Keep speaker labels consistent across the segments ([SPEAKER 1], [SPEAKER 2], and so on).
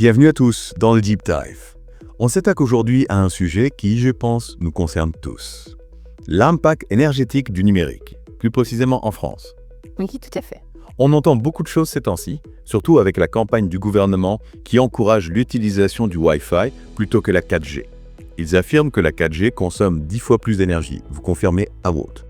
[SPEAKER 1] Bienvenue à tous dans le Deep Dive. On s'attaque aujourd'hui à un sujet qui, je pense, nous concerne tous. L'impact énergétique du numérique, plus précisément en France.
[SPEAKER 2] Oui, tout à fait.
[SPEAKER 1] On entend beaucoup de choses ces temps-ci, surtout avec la campagne du gouvernement qui encourage l'utilisation du Wi-Fi plutôt que la 4G. Ils affirment que la 4G consomme 10 fois plus d'énergie. Vous confirmez à votre?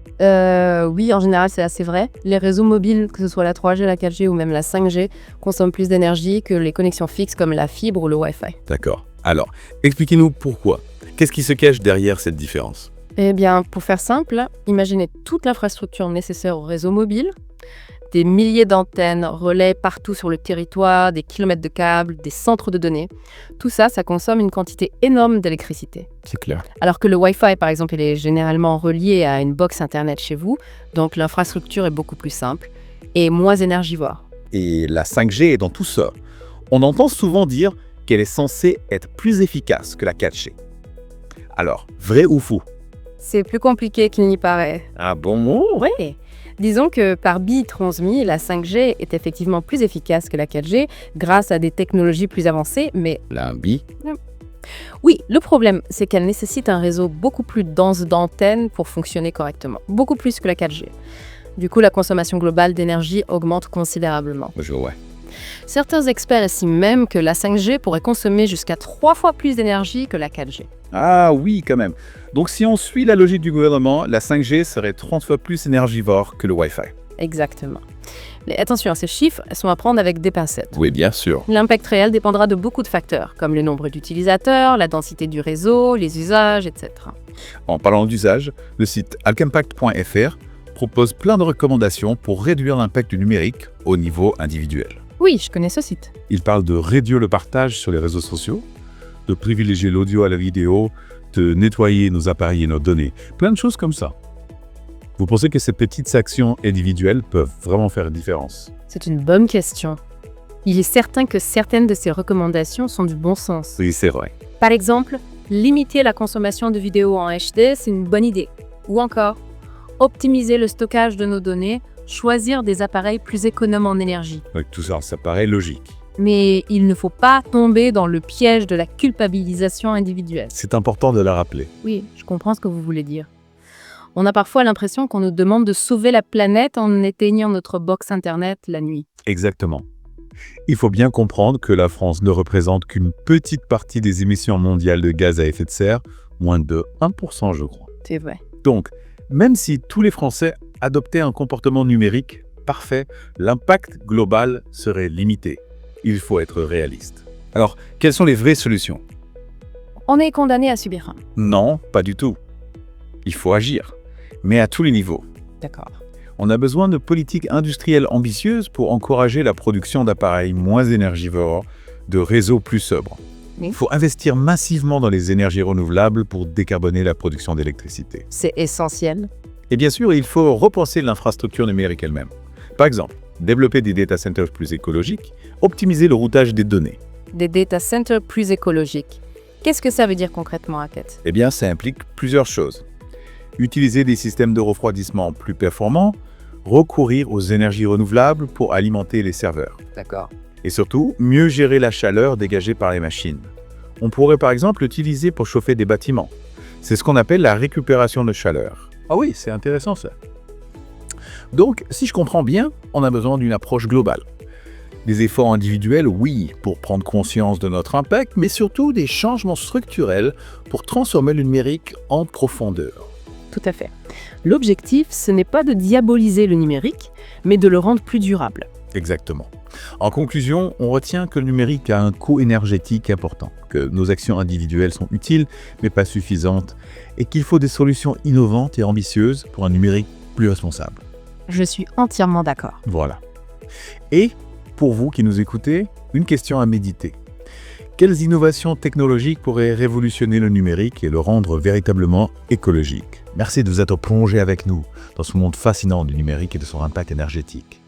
[SPEAKER 2] Oui, en général, c'est assez vrai. Les réseaux mobiles, que ce soit la 3G, la 4G ou même la 5G, consomment plus d'énergie que les connexions fixes comme la fibre ou le Wi-Fi.
[SPEAKER 1] D'accord. Alors, expliquez-nous pourquoi. Qu'est-ce qui se cache derrière cette différence?
[SPEAKER 2] Eh bien, pour faire simple, imaginez toute l'infrastructure nécessaire au réseau mobile, des milliers d'antennes, relais partout sur le territoire, des kilomètres de câbles, des centres de données. Tout ça, ça consomme une quantité énorme d'électricité.
[SPEAKER 1] C'est clair.
[SPEAKER 2] Alors que le Wi-Fi, par exemple, il est généralement relié à une box Internet chez vous, donc l'infrastructure est beaucoup plus simple et moins énergivore.
[SPEAKER 1] Et la 5G est dans tout ça. On entend souvent dire qu'elle est censée être plus efficace que la 4G. Alors, vrai ou faux?
[SPEAKER 2] C'est plus compliqué qu'il n'y paraît.
[SPEAKER 1] Ah bon?
[SPEAKER 2] Oui. Disons que par bit transmis, la 5G est effectivement plus efficace que la 4G grâce à des technologies plus avancées, mais
[SPEAKER 1] La bi?
[SPEAKER 2] oui, le problème, c'est qu'elle nécessite un réseau beaucoup plus dense d'antennes pour fonctionner correctement, beaucoup plus que la 4G. Du coup, la consommation globale d'énergie augmente considérablement.
[SPEAKER 1] Je vois.
[SPEAKER 2] Certains experts estiment même que la 5G pourrait consommer jusqu'à 3 fois plus d'énergie que la 4G.
[SPEAKER 3] Ah oui, quand même. Donc si on suit la logique du gouvernement, la 5G serait 30 fois plus énergivore que le Wi-Fi.
[SPEAKER 2] Exactement. Mais attention, ces chiffres sont à prendre avec des pincettes.
[SPEAKER 1] Oui, bien sûr.
[SPEAKER 2] L'impact réel dépendra de beaucoup de facteurs, comme le nombre d'utilisateurs, la densité du réseau, les usages, etc.
[SPEAKER 3] En parlant d'usage, le site alkimpact.fr propose plein de recommandations pour réduire l'impact du numérique au niveau individuel.
[SPEAKER 2] Oui, je connais ce site.
[SPEAKER 3] Il parle de réduire le partage sur les réseaux sociaux, de privilégier l'audio à la vidéo, de nettoyer nos appareils et nos données. Plein de choses comme ça. Vous pensez que ces petites actions individuelles peuvent vraiment faire une différence?
[SPEAKER 2] C'est une bonne question. Il est certain que certaines de ces recommandations sont du bon sens.
[SPEAKER 3] Oui, c'est vrai.
[SPEAKER 2] Par exemple, limiter la consommation de vidéos en HD, c'est une bonne idée. Ou encore, optimiser le stockage de nos données, choisir des appareils plus économes en énergie.
[SPEAKER 3] Avec tout ça, ça paraît logique.
[SPEAKER 2] Mais il ne faut pas tomber dans le piège de la culpabilisation individuelle.
[SPEAKER 3] C'est important de la rappeler.
[SPEAKER 2] Oui, je comprends ce que vous voulez dire. On a parfois l'impression qu'on nous demande de sauver la planète en éteignant notre box Internet la nuit.
[SPEAKER 3] Exactement. Il faut bien comprendre que la France ne représente qu'une petite partie des émissions mondiales de gaz à effet de serre, moins de 1%, je crois.
[SPEAKER 2] C'est vrai.
[SPEAKER 3] Donc, même si tous les Français adoptaient un comportement numérique parfait, l'impact global serait limité. Il faut être réaliste. Alors, quelles sont les vraies solutions?
[SPEAKER 2] On est condamné à subir un.
[SPEAKER 3] Non, pas du tout. Il faut agir, mais à tous les niveaux.
[SPEAKER 2] D'accord.
[SPEAKER 3] On a besoin de politiques industrielles ambitieuses pour encourager la production d'appareils moins énergivores, de réseaux plus sobres.
[SPEAKER 2] Oui.
[SPEAKER 3] Il faut investir massivement dans les énergies renouvelables pour décarboner la production d'électricité.
[SPEAKER 2] C'est essentiel.
[SPEAKER 3] Et bien sûr, il faut repenser l'infrastructure numérique elle-même. Par exemple, développer des data centers plus écologiques, optimiser le routage des données.
[SPEAKER 2] Des data centers plus écologiques. Qu'est-ce que ça veut dire concrètement, Hackett?
[SPEAKER 3] Eh bien, ça implique plusieurs choses. Utiliser des systèmes de refroidissement plus performants, recourir aux énergies renouvelables pour alimenter les serveurs.
[SPEAKER 2] D'accord.
[SPEAKER 3] Et surtout, mieux gérer la chaleur dégagée par les machines. On pourrait par exemple l'utiliser pour chauffer des bâtiments. C'est ce qu'on appelle la récupération de chaleur. Ah oui, c'est intéressant ça. Donc, si je comprends bien, on a besoin d'une approche globale. Des efforts individuels, oui, pour prendre conscience de notre impact, mais surtout des changements structurels pour transformer le numérique en profondeur.
[SPEAKER 2] Tout à fait. L'objectif, ce n'est pas de diaboliser le numérique, mais de le rendre plus durable.
[SPEAKER 3] Exactement. En conclusion, on retient que le numérique a un coût énergétique important, que nos actions individuelles sont utiles, mais pas suffisantes, et qu'il faut des solutions innovantes et ambitieuses pour un numérique plus responsable.
[SPEAKER 2] Je suis entièrement d'accord.
[SPEAKER 3] Voilà. Et, pour vous qui nous écoutez, une question à méditer. Quelles innovations technologiques pourraient révolutionner le numérique et le rendre véritablement écologique? Merci de vous être plongé avec nous dans ce monde fascinant du numérique et de son impact énergétique.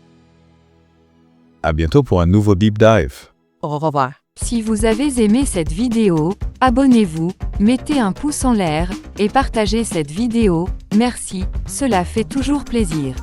[SPEAKER 3] À bientôt pour un nouveau Deep Dive.
[SPEAKER 2] Au revoir.
[SPEAKER 4] Si vous avez aimé cette vidéo, abonnez-vous, mettez un pouce en l'air et partagez cette vidéo. Merci, cela fait toujours plaisir.